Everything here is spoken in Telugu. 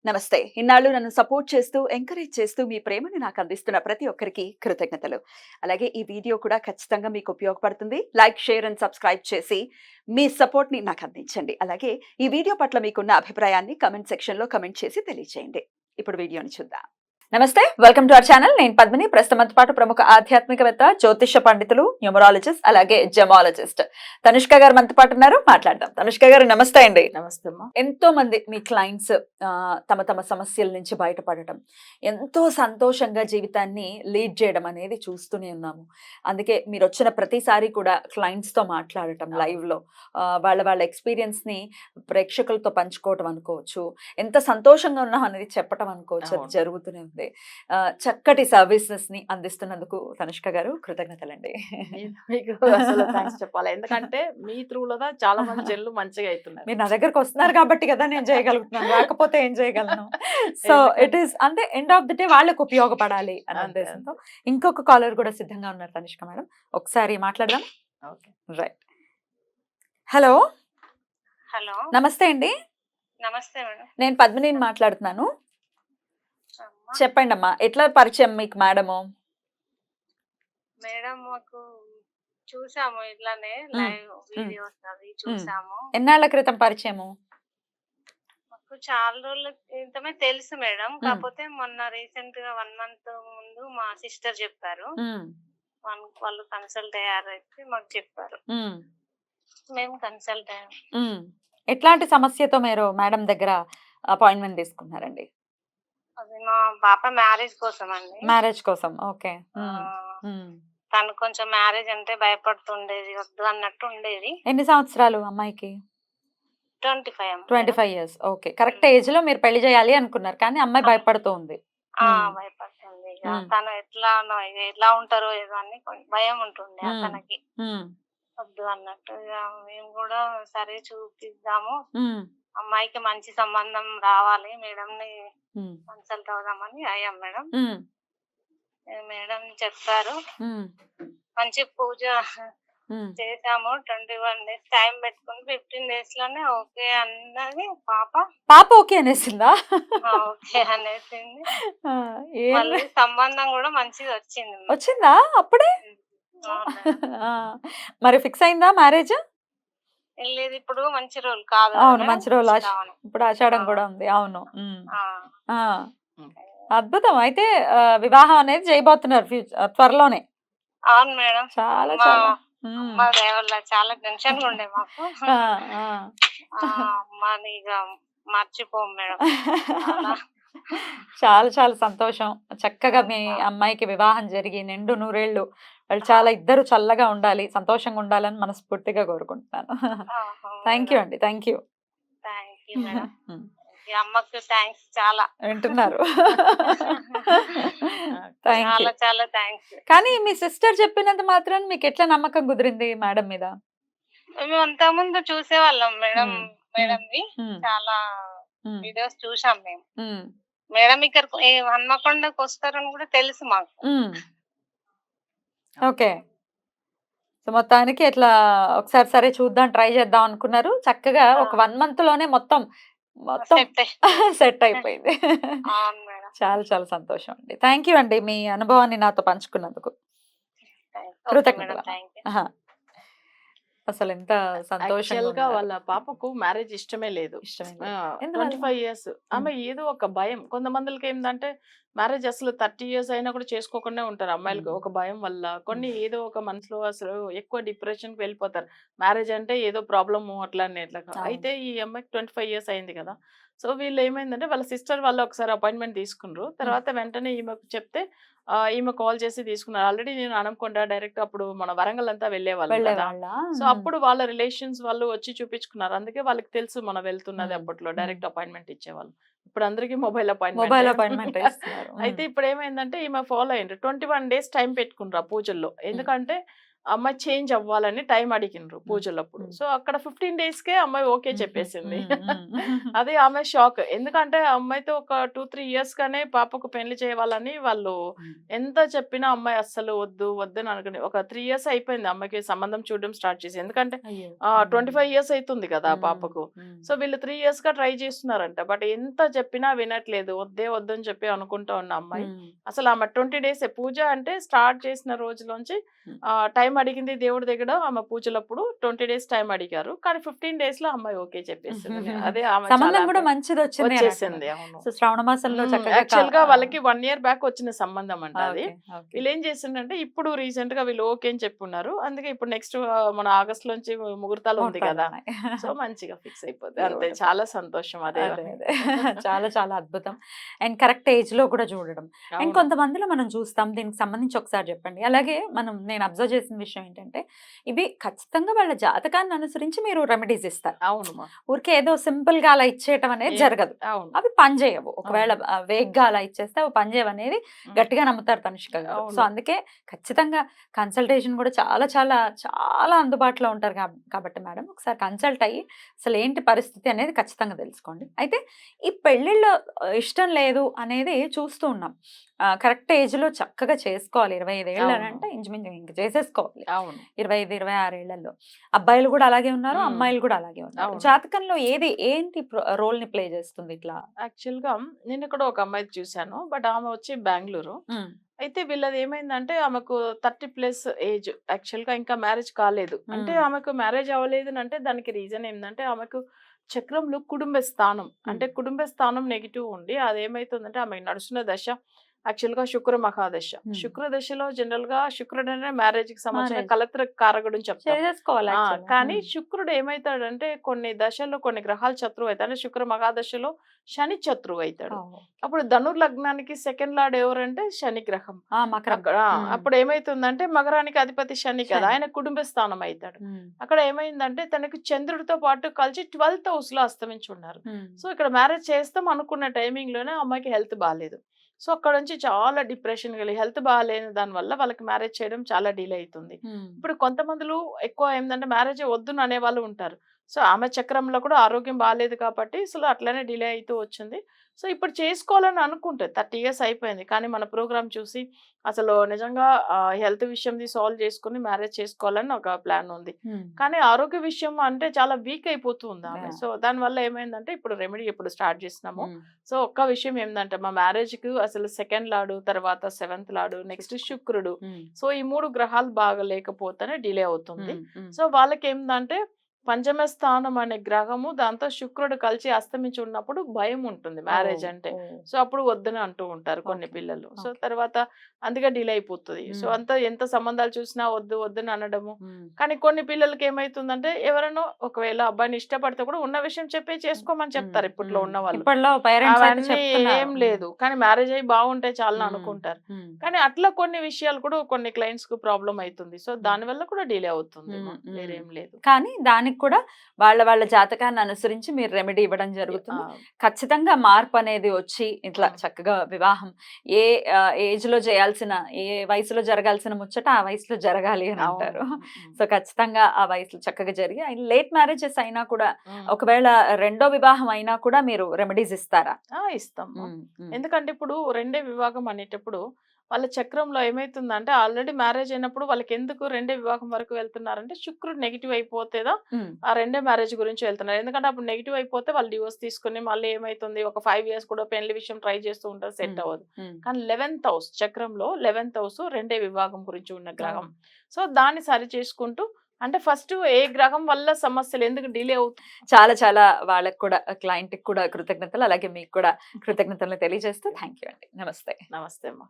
నమస్తే. ఇన్నాళ్ళు నన్ను సపోర్ట్ చేస్తూ, ఎంకరేజ్ చేస్తూ మీ ప్రేమని నాకు అందిస్తున్న ప్రతి ఒక్కరికి కృతజ్ఞతలు. అలాగే ఈ వీడియో కూడా ఖచ్చితంగా మీకు ఉపయోగపడుతుంది. లైక్, షేర్ అండ్ సబ్స్క్రైబ్ చేసి మీ సపోర్ట్‌ని నాకు అందించండి. అలాగే ఈ వీడియో పట్ల మీకున్న అభిప్రాయాన్ని కామెంట్ సెక్షన్‌లో కామెంట్ చేసి తెలియజేయండి. ఇప్పుడు వీడియోని చూద్దాం. నమస్తే, వెల్కమ్ టు అవర్ ఛానల్. నేను పద్మిని. ప్రస్తుతం పాటు ప్రముఖ ఆధ్యాత్మికవేత్త, జ్యోతిష పండితులు, న్యూమరాలజిస్ట్, అలాగే జెమాలజిస్ట్ తనుష్క గారు మనతో పాటు ఉన్నారు. మాట్లాడదాం. తనుష్క గారు నమస్తే అండి. నమస్తే అమ్మా. ఎంతో మంది మీ క్లయింట్స్ తమ తమ సమస్యల నుంచి బయటపడటం, ఎంతో సంతోషంగా జీవితాన్ని లీడ్ చేయడం అనేది చూస్తూనే ఉన్నాము. అందుకే మీరు వచ్చిన ప్రతిసారి కూడా క్లయింట్స్ తో మాట్లాడటం లైవ్ లో వాళ్ళ ఎక్స్పీరియన్స్ ని ప్రేక్షకులతో పంచుకోవటం అనుకోవచ్చు, ఎంత సంతోషంగా ఉన్నాం అనేది చెప్పటం అనుకోవచ్చు. అది జరుగుతూనే ఉంది. చక్కటి సర్వీసెస్ ని అందిస్తున్నందుకు తనుష్క గారు కృతజ్ఞతలండి. మీకు అసలు థ్యాంక్స్ చెప్పాలి, ఎందుకంటే మీ త్రూలో చాలా మంది జల్లు మంచిగా అవుతున్నారు. మీరు నా దగ్గరకు వస్తున్నారు కాబట్టి కదా నేను చేయగలుగుతున్నాను, రాకపోతే ఏం చేయగలను. సో ఇట్ ఈస్ అంటే ఎండ్ ఆఫ్ ది డే వాళ్ళకు ఉపయోగపడాలి అనే ఉద్దేశంతో. ఇంకొక కాలర్ కూడా సిద్ధంగా ఉన్నారు తనిష్క మేడం, ఒకసారి మాట్లాడదాం. రైట్. హలో. హలో, నమస్తే అండి. నమస్తే మేడం. నేను పద్మిని మాట్లాడుతున్నాను. చెప్పండి అమ్మా, ఎట్లా పరిచయం మీకు మేడము? మేడం మాకు చూసాము ఇట్లానే లైవ్ వీడియోస్ అవి చూసాము. ఎన్నాళ్ళ క్రితం పరిచయము? మాకు చాలా రోజుల క్రితమే తెలుసు మేడం, కాకపోతే మొన్న రీసెంట్ గా 1 month ముందు మా సిస్టర్ చెప్పారు. వాళ్ళు కన్సల్ట్ అయ్యారైతే మాకు చెప్పారు, మేము కన్సల్ట్ అయ్యాం. ఎట్లాంటి సమస్యతో మీరు మేడం దగ్గర అపాయింట్మెంట్ తీసుకున్నారండి? అది మా పాప మ్యారేజ్ కోసం అండి. మ్యారేజ్ కోసం. ఓకే. తను కొంచెం మ్యారేజ్ అంటే భయపడుతుండేది, వద్దు అన్నట్టు ఉండేది. ఎన్ని సంవత్సరాలు అమ్మాయికి? 25. 25 years. ఓకే, కరెక్ట్ ఏజ్ లో మీరు పెళ్లి చేయాలి అనుకున్నారు, కానీ అమ్మాయి భయపడుతూ ఉంది. భయపడుతుంది. తను ఎట్లా ఉంటారో ఏదో అని భయం ఉంటుండే తనకి, వద్దు అన్నట్టు. మేము కూడా సరే చూపిద్దాము, అమ్మాయికి మంచి సంబంధం రావాలి, మేడం ని కన్సల్ట్ అవుదామని అయ్యాం మేడం. మేడం చెప్పారు, మంచి పూజ చేసాము. 21 days టైం పెట్టుకుని 15 days లోనే ఓకే అన్నది పాప ఓకే అనేసిందా? ఓకే అనేసింది. మళ్ళీ సంబంధం కూడా మంచిది వచ్చిందా అప్పుడే? మరి ఫిక్స్ అయిందా మ్యారేజ్? లేదు, ఇప్పుడు మంచి రోజులు కాదు. అవును, మంచి రోజులు. ఇప్పుడు ఆషాఢం కూడా ఉంది. అవును. అద్భుతం. అయితే వివాహం అనేది చేయబోతున్నారు త్వరలోనే? అవును మేడం. చాలా చాలా టెన్షన్ ఉండే మాకు. అమ్మని ఇక మర్చిపోం మేడం. చాలా చాలా సంతోషం. చక్కగా మీ అమ్మాయికి వివాహం జరిగి నిండు నూరేళ్లు వాళ్ళు చాలా ఇద్దరు చల్లగా ఉండాలి, సంతోషంగా ఉండాలని మనస్ఫూర్తిగా కోరుకుంటున్నాను. థ్యాంక్ యూ అండి. Thank you. అమ్మకు థ్యాంక్స్ చాలా. వింటున్నారు. చాలా థ్యాంక్స్. కానీ మీ సిస్టర్ చెప్పినంత మాత్రం మీకు ఎట్లా నమ్మకం కుదిరింది మేడం మీద? మేము అంత ముందు చూసేవాళ్ళం మేడం, మేడంది చాలా వీడియోస్ చూసాం మేము. మేడం ఇక్కడ హన్మకొండకు వస్తారని కూడా తెలుసు మాకు. ఓకే. సో మొత్తానికి ఎట్లా ఒకసారి సరే చూద్దాం, ట్రై చేద్దాం అనుకున్నారు. చక్కగా ఒక 1 month లోనే మొత్తం సెట్ అయిపోయింది. చాలా చాలా సంతోషం అండి. థ్యాంక్ యూ అండి, మీ అనుభవాన్ని నాతో పంచుకున్నందుకు కృతజ్ఞతలు. అసలు ఎంత సంతోషంగా. వాళ్ళ పాపకు మ్యారేజ్ ఇష్టమే లేదు. 25 years ఆమె ఏదో ఒక భయం. కొంతమందికి ఏంటంటే మ్యారేజ్ అసలు 30 years అయినా కూడా చేసుకోకుండా ఉంటారు అమ్మాయిలకు. ఒక భయం వల్ల కొన్ని ఏదో ఒక మనసులో అసలు ఎక్కువ డిప్రెషన్ కి వెళ్ళిపోతారు. మ్యారేజ్ అంటే ఏదో ప్రాబ్లము అట్లా అయితే ఈ అమ్మాయికి 25 years అయింది కదా. సో వీళ్ళు ఏమైందంటే వాళ్ళ సిస్టర్ వాళ్ళు ఒకసారి అపాయింట్మెంట్ తీసుకున్నారు. తర్వాత వెంటనే ఈమెకు చెప్తే ఈమె కాల్ చేసి తీసుకున్నారు. ఆల్రెడీ నేను హన్మకొండ డైరెక్ట్ అప్పుడు మన వరంగల్ అంతా వెళ్ళేవాళ్ళం కదా. సో అప్పుడు వాళ్ళ రిలేషన్స్ వాళ్ళు వచ్చి చూపించుకున్నారు. అందుకే వాళ్ళకి తెలుసు మనం వెళ్తున్నది. అప్పట్లో డైరెక్ట్ అపాయింట్మెంట్ ఇచ్చేవాళ్ళు. ఇప్పుడు అందరికి మొబైల్ అపాయింట్మెంట్. అయితే ఇప్పుడు ఏమైందంటే ఈమె ఫాలో అయ్యిండ్రు. 21 days టైం పెట్టుకున్నారు ఆ పూజల్లో. ఎందుకంటే అమ్మాయి చేంజ్ అవ్వాలని టైం అడిగినరు పూజలప్పుడు. సో అక్కడ 15 డేస్కే అమ్మాయి ఓకే చెప్పేసింది. అదే ఆమె షాక్. ఎందుకంటే ఆ అమ్మాయితో ఒక 2-3 ఇయర్స్ గానే పాపకు పెళ్లి చేయాలని వాళ్ళు ఎంత చెప్పినా అమ్మాయి అస్సలు వద్దు వద్దని అనుకుని ఒక 3 ఇయర్స్ అయిపోయింది అమ్మాయికి సంబంధం చూడడం స్టార్ట్ చేసి. ఎందుకంటే 25 ఇయర్స్ అవుతుంది కదా ఆ పాపకు. సో వీళ్ళు 3 ఇయర్స్ గా ట్రై చేస్తున్నారంట. బట్ ఎంత చెప్పినా వినట్లేదు, వద్దే వద్దని చెప్పి అనుకుంటా ఉన్న అమ్మాయి అసలు ఆమె 20 డేస్ పూజ అంటే స్టార్ట్ చేసిన రోజులోంచి టైం అడిగింది దేవుడి దగ్గర. ఆమె పూజలప్పుడు 20 డేస్ టైం అడిగారు, కానీ 15 డేస్ లో అమ్మాయి ఓకే చెప్పేసింది. అదే ఆమె సంబంధం కూడా మంచిది వచ్చింది వచ్చేసింది. అవును, సో శ్రావణ మాసంలో యాక్చువల్ గా వాళ్ళకి 1 ఇయర్ బ్యాక్ వచ్చిన సంబంధం అంట అది. వీళ్ళు ఏం చేసిందంటే ఇప్పుడు రీసెంట్ గా వీళ్ళు ఓకే అని చెప్పున్నారు. అందుకే ఇప్పుడు నెక్స్ట్ మన ఆగస్ట్ లోంచి ముహూర్తాలు ఉంది కదా, సో మంచిగా ఫిక్స్ అయిపోతుంది అంతే. చాలా సంతోషం. అదే చాలా చాలా అద్భుతం. అండ్ కరెక్ట్ ఏజ్ లో కూడా చూడడం. అండ్ కొంతమందిలో మనం చూస్తాం, దీనికి సంబంధించి ఒకసారి చెప్పండి. అలాగే నేను అబ్జర్వ్ చేసిన విషయం ఏంటంటే ఇవి ఖచ్చితంగా వాళ్ళ జాతకాన్ని అనుసరించి మీరు రెమెడీస్ ఇస్తారు. అవును, ఊరికే ఏదో సింపుల్ గా అలా ఇచ్చేయటం అనేది జరగదు. అవి పనిచేయవు. ఒకవేళ వేగ్గా అలా ఇచ్చేస్తే అవి పనిచేయవు అనేది గట్టిగా నమ్ముతారు తనిష్క గారు. సో అందుకే ఖచ్చితంగా కన్సల్టేషన్ కూడా చాలా చాలా చాలా అందుబాటులో ఉంటారు కాబట్టి మేడం ఒకసారి కన్సల్ట్ అయ్యి అసలు ఏంటి పరిస్థితి అనేది ఖచ్చితంగా తెలుసుకోండి. అయితే ఈ పెళ్ళిళ్ళు ఇష్టం లేదు అనేది చూస్తూ ఉన్నాం. కరెక్ట్ ఏజ్ లో చక్కగా చేసుకోవాలి. 25 ఏళ్ళు అని అంటే ఇంచుమించు ఇంక చేసేసుకోవాలి. 25-26 ఏళ్లలో అబ్బాయిలు కూడా అలాగే ఉన్నారు, అమ్మాయిలు కూడా అలాగే ఉన్నారు. జాతకంలో ఏంటి రోల్ ని ప్లే చేస్తుంది ఇట్లా? యాక్చువల్ గా నేను ఇక్కడ ఒక అమ్మాయి చూశాను, బట్ ఆమె వచ్చి బెంగళూరు. అయితే వీళ్ళది ఏమైందంటే ఆమెకు 30+ ఏజ్, యాక్చువల్ గా ఇంకా మ్యారేజ్ కాలేదు. అంటే ఆమెకు మ్యారేజ్ అవ్వలేదు అంటే దానికి రీజన్ ఏంటంటే ఆమెకు చక్రంలో కుటుంబ స్థానం, అంటే కుటుంబ స్థానం నెగిటివ్ ఉండి అదేమైతుందంటే ఆమెకు నడుస్తున్న దశ యాక్చువల్ గా శుక్ర మహాదశ. శుక్ర దశలో జనరల్ గా శుక్రుడు అనే మ్యారేజ్ కి సంబంధించిన కలత్ర కారకుడు అని చెప్తారు. కానీ శుక్రుడు ఏమైతాడంటే కొన్ని దశల్లో కొన్ని గ్రహాలు శత్రువు అవుతాడు. అంటే శుక్ర మహాదశలో శని శత్రువు అవుతాడు. అప్పుడు ధనుర్ లగ్నానికి సెకండ్ లార్డ్ ఎవరంటే శని గ్రహం. అప్పుడు ఏమైతుందంటే మకరానికి అధిపతి శని కదా, ఆయన కుటుంబ స్థానం అవుతాడు. అక్కడ ఏమైందంటే తనకు చంద్రుడితో పాటు కలిసి 12th హౌస్ లో అస్తమించి ఉన్నారు. సో ఇక్కడ మ్యారేజ్ చేస్తాం అనుకున్న టైమింగ్ లోనే అమ్మాయికి హెల్త్ బాగాలేదు. సో అక్కడ నుంచి చాలా డిప్రెషన్ కలిగి హెల్త్ బాగాలేని దాని వల్ల వాళ్ళకి మ్యారేజ్ చేయడం చాలా డిలే అవుతుంది. ఇప్పుడు కొంతమందిలో ఎక్కువ ఏంటంటే మ్యారేజ్ వద్దును అనే వాళ్ళు ఉంటారు. సో ఆమె చక్రంలో కూడా ఆరోగ్యం బాగాలేదు కాబట్టి అసలు అట్లనే డిలే అవుతూ వచ్చింది. సో ఇప్పుడు చేసుకోవాలని అనుకుంటే 30 ఇయర్స్ అయిపోయింది, కానీ మన ప్రోగ్రామ్ చూసి అసలు నిజంగా హెల్త్ విషయంది సాల్వ్ చేసుకుని మ్యారేజ్ చేసుకోవాలని ఒక ప్లాన్ ఉంది. కానీ ఆరోగ్య విషయం అంటే చాలా వీక్ అయిపోతుంది ఆమె. సో దానివల్ల ఏమైందంటే ఇప్పుడు రెమెడీ ఇప్పుడు స్టార్ట్ చేసినాము. సో ఒక్క విషయం ఏంటంటే మా మ్యారేజ్ కి అసలు సెకండ్ లార్డు, తర్వాత 7th లార్డు, నెక్స్ట్ శుక్రుడు. సో ఈ 3 గ్రహాలు బాగా లేకపోతేనే డిలే అవుతుంది. సో వాళ్ళకి ఏంటంటే పంచమ స్థానం అనే గ్రహము దాంతో శుక్రుడు కలిసి అస్తమించి ఉన్నప్పుడు భయం ఉంటుంది మ్యారేజ్ అంటే. సో అప్పుడు వద్దని అంటూ ఉంటారు కొన్ని పిల్లలు. సో తర్వాత అందుకే డిలే అయిపోతుంది. సో అంతా ఎంత సంబంధాలు చూసినా వద్దు వద్దని అనడము. కానీ కొన్ని పిల్లలకి ఏమైతుందంటే ఎవరైనా ఒకవేళ అబ్బాయిని ఇష్టపడితే కూడా ఉన్న విషయం చెప్పి చేసుకోమని చెప్తారు ఇప్పట్లో ఉన్న వాళ్ళు. అవన్నీ ఏం లేదు, కానీ మ్యారేజ్ అయ్యి బాగుంటే చాలా అనుకుంటారు. కానీ అట్లా కొన్ని విషయాలు కూడా కొన్ని క్లయింట్స్ కు ప్రాబ్లం అవుతుంది. సో దాని వల్ల కూడా డిలే అవుతుంది, వేరేం లేదు. కానీ దానికి కూడా వాళ్ళ జాతకాన్ని అనుసరించి మీరు రెమెడీ ఇవ్వడం జరుగుతుంది. ఖచ్చితంగా మార్పు అనేది వచ్చి ఇట్లా చక్కగా వివాహం ఏ ఏజ్ లో చేయాల్సిన, ఏ వయసులో జరగాల్సిన ముచ్చట ఆ వయసులో జరగాలి అని అంటారు. సో ఖచ్చితంగా ఆ వయసులో చక్కగా జరిగి లేట్ మ్యారేజెస్ అయినా కూడా ఒకవేళ రెండో వివాహం అయినా కూడా మీరు రెమెడీస్ ఇస్తారా? ఇస్తాం. ఎందుకంటే ఇప్పుడు రెండే వివాహం అనేటప్పుడు వాళ్ళ చక్రంలో ఏమైతుందంటే ఆల్రెడీ మ్యారేజ్ అయినప్పుడు వాళ్ళకి ఎందుకు రెండే వివాహం వరకు వెళ్తున్నారంటే శుక్రుడు నెగిటివ్ అయిపోతేదా ఆ రెండే మ్యారేజ్ గురించి వెళ్తున్నారు. ఎందుకంటే అప్పుడు నెగిటివ్ అయిపోతే వాళ్ళు డివోర్స్ తీసుకుని మళ్ళీ ఏమైతుంది ఒక 5 years కూడా పెళ్లి విషయం ట్రై చేస్తూ ఉంటారు, సెట్ అవ్వదు. కానీ 11th హౌస్ చక్రంలో 11th హౌస్ రెండే వివాహం గురించి ఉన్న గ్రహం. సో దాన్ని సరి చేసుకుంటూ అంటే ఫస్ట్ ఏ గ్రహం వల్ల సమస్యలు ఎందుకు డిలే అవుతుంది. చాలా చాలా వాళ్ళకి కూడా క్లయింట్ కి కూడా కృతజ్ఞతలు, అలాగే మీకు కూడా కృతజ్ఞతలు తెలియజేస్తూ థ్యాంక్ యూ అండి. నమస్తే. నమస్తే అమ్మా.